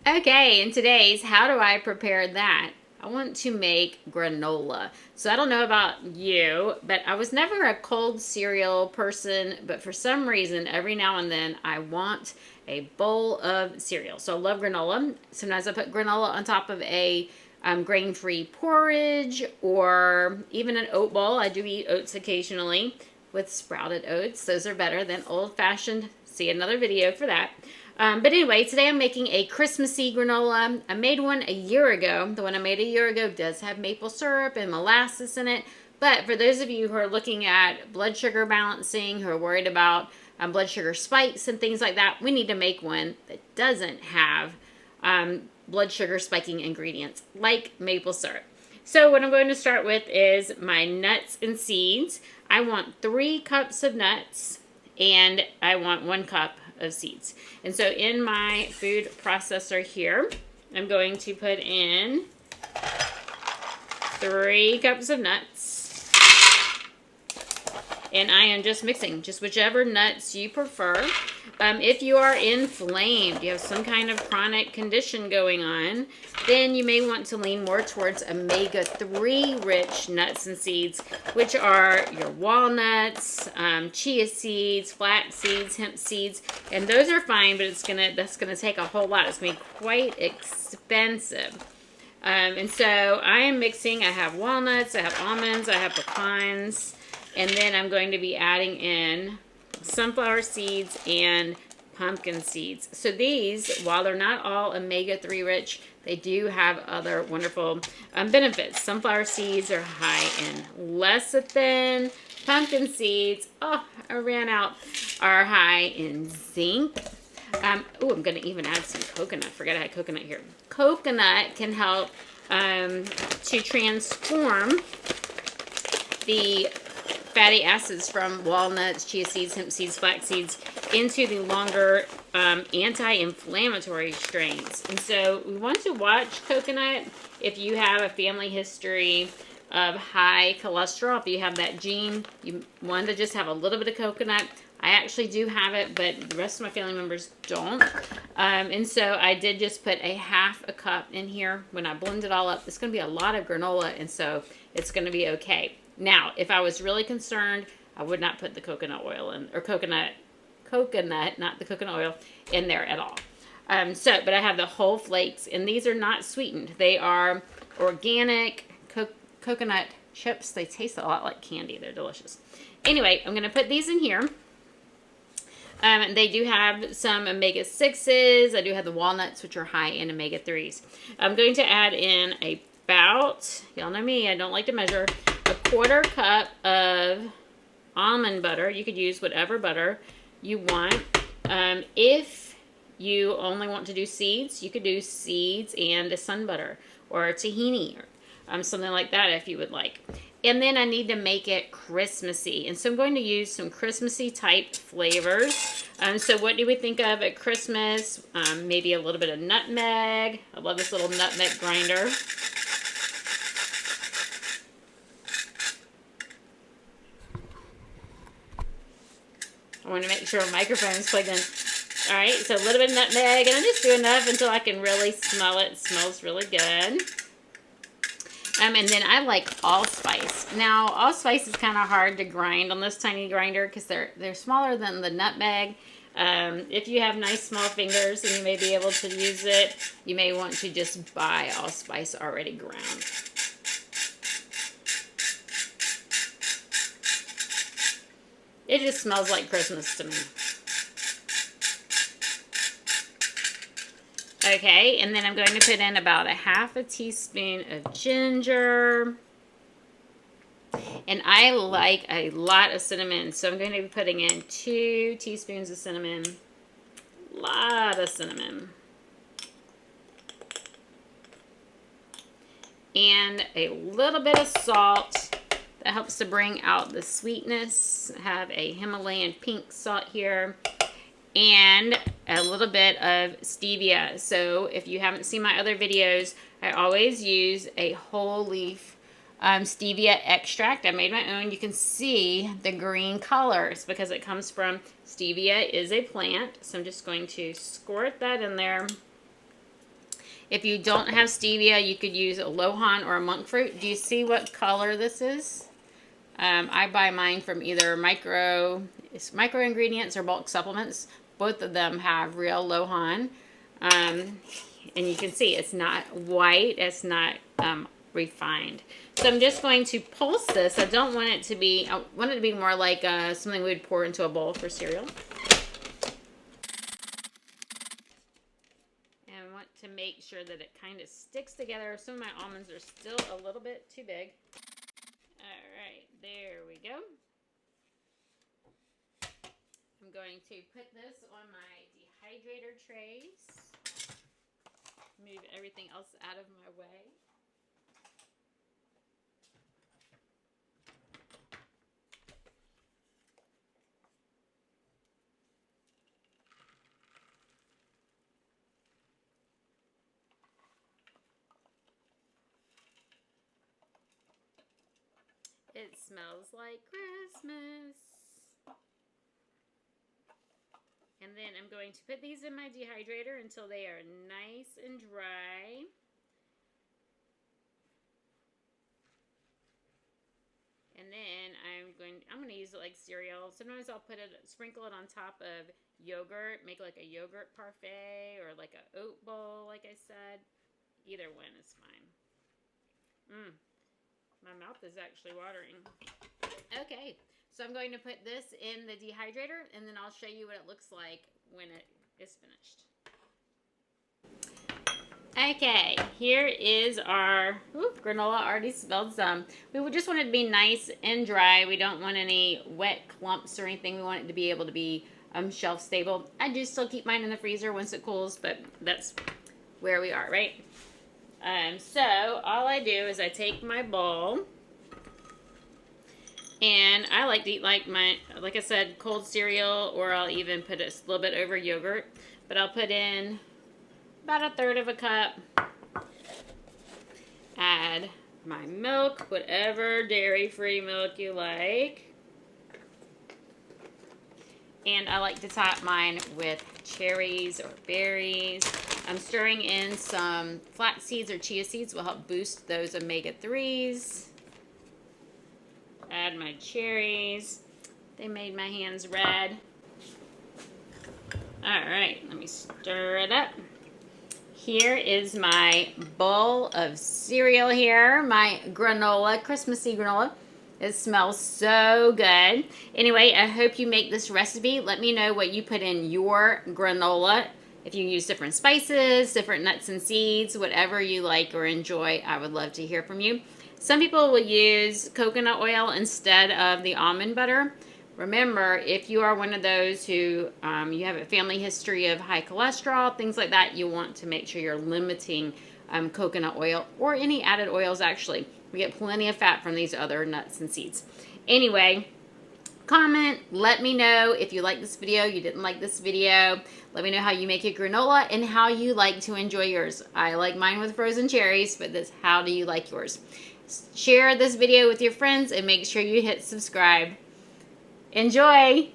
Okay, in today's how do I prepare that? I want to make granola. So I don't know about you, but I was never a cold cereal person, but for some reason, every now and then I want a bowl of cereal. So I love granola. Sometimes I put granola on top of a grain-free porridge or even an oat bowl. I do eat oats occasionally with sprouted oats. Those are better than old-fashioned. See another video for that. But anyway, today I'm making a Christmassy granola. I made one a year ago. The one I made a year ago does have maple syrup and molasses in it. But for those of you who are looking at blood sugar balancing, who are worried about blood sugar spikes and things like that, we need to make one that doesn't have blood sugar spiking ingredients like maple syrup. So what I'm going to start with is my nuts and seeds. I want 3 cups of nuts and I want 1 cup of seeds. And so in my food processor here, I'm going to put in 3 cups of nuts. And I am just mixing, just whichever nuts you prefer. If you are inflamed, you have some kind of chronic condition going on, then you may want to lean more towards omega-3 rich nuts and seeds, which are your walnuts, chia seeds, flax seeds, hemp seeds, and those are fine, but that's gonna take a whole lot. It's gonna be quite expensive. And so I am mixing. I have walnuts, I have almonds, I have pecans, and then I'm going to be adding in sunflower seeds and pumpkin seeds. So these, while they're not all omega-3 rich, they do have other wonderful benefits. Sunflower seeds are high in lecithin. Pumpkin seeds, oh, I ran out, are high in zinc. I'm going to even add some coconut. I forgot I had coconut here. Coconut can help to transform the fatty acids from walnuts, chia seeds, hemp seeds, flax seeds into the longer anti-inflammatory strains. And so we want to watch coconut if you have a family history of high cholesterol. If you have that gene, you want to just have a little bit of coconut. I actually do have it, but the rest of my family members don't. And so I did just put a half a cup in here. When I blend it all up, it's going to be a lot of granola, and so it's going to be okay. Now, if I was really concerned, I would not put the coconut oil in, or coconut, not the coconut oil, in there at all. But I have the whole flakes, and these are not sweetened. They are organic coconut chips. They taste a lot like candy. They're delicious. Anyway, I'm going to put these in here. They do have some omega-6s. I do have the walnuts, which are high in omega-3s. I'm going to add in about, y'all know me, I don't like to measure, a 1/4 cup of almond butter. You could use whatever butter you want. If you only want to do seeds, you could do seeds and a sun butter or a tahini or something like that if you would like. And then I need to make it Christmassy. And so I'm going to use some Christmassy type flavors. So what do we think of at Christmas? Maybe a little bit of nutmeg. I love this little nutmeg grinder. I want to make sure my microphone is plugged in. All right, so a little bit of nutmeg, and I just do enough until I can really smell it. It smells really good. And then I like allspice. Now, allspice is kind of hard to grind on this tiny grinder because they're smaller than the nutmeg. If you have nice small fingers and you may be able to use it, you may want to just buy allspice already ground. It just smells like Christmas to me. Okay, and then I'm going to put in about a 1/2 teaspoon of ginger. And I like a lot of cinnamon, so I'm going to be putting in 2 teaspoons of cinnamon. A lot of cinnamon. And a little bit of salt. That helps to bring out the sweetness. I have a Himalayan pink salt here. And a little bit of stevia. So if you haven't seen my other videos, I always use a whole leaf stevia extract. I made my own. You can see the green colors because it comes from stevia is a plant. So I'm just going to squirt that in there. If you don't have stevia, you could use a lohan or a monk fruit. Do you see what color this is? I buy mine from either micro ingredients or bulk supplements. Both of them have real lohan. And you can see it's not white, it's not refined. So I'm just going to pulse this. I don't want it to be, I want it to be more like something we would pour into a bowl for cereal. And I want to make sure that it kind of sticks together. Some of my almonds are still a little bit too big. All right, there we go. I'm going to put this on my dehydrator trays. Move everything else out of my way. It smells like Christmas. And then I'm going to put these in my dehydrator until they are nice and dry. And then I'm going to use it like cereal. Sometimes I'll sprinkle it on top of yogurt, make like a yogurt parfait or like an oat bowl, like I said. Either one is fine. My mouth is actually watering. Okay. So I'm going to put this in the dehydrator, and then I'll show you what it looks like when it is finished. Okay, here is our granola. Already smelled some. We just want it to be nice and dry. We don't want any wet clumps or anything. We want it to be able to be shelf stable. I do still keep mine in the freezer once it cools, but that's where we are, right? So all I do is I take my bowl. And I like to eat like I said, cold cereal, or I'll even put it a little bit over yogurt. But I'll put in about 1/3 of a cup. Add my milk, whatever dairy-free milk you like. And I like to top mine with cherries or berries. I'm stirring in some flax seeds or chia seeds, will help boost those omega-3s. Add my cherries. They made my hands red. All right, let me stir it up. Here is my bowl of cereal here, my granola, Christmassy granola. It smells so good. Anyway, I hope you make this recipe. Let me know what you put in your granola. If you use different spices, different nuts and seeds, whatever you like or enjoy, I would love to hear from you. Some people will use coconut oil instead of the almond butter. Remember, if you are one of those who you have a family history of high cholesterol, things like that, you want to make sure you're limiting coconut oil or any added oils actually. We get plenty of fat from these other nuts and seeds. Anyway, comment, let me know if you like this video, you didn't like this video. Let me know how you make your granola and how you like to enjoy yours. I like mine with frozen cherries, but how do you like yours? Share this video with your friends and make sure you hit subscribe. Enjoy!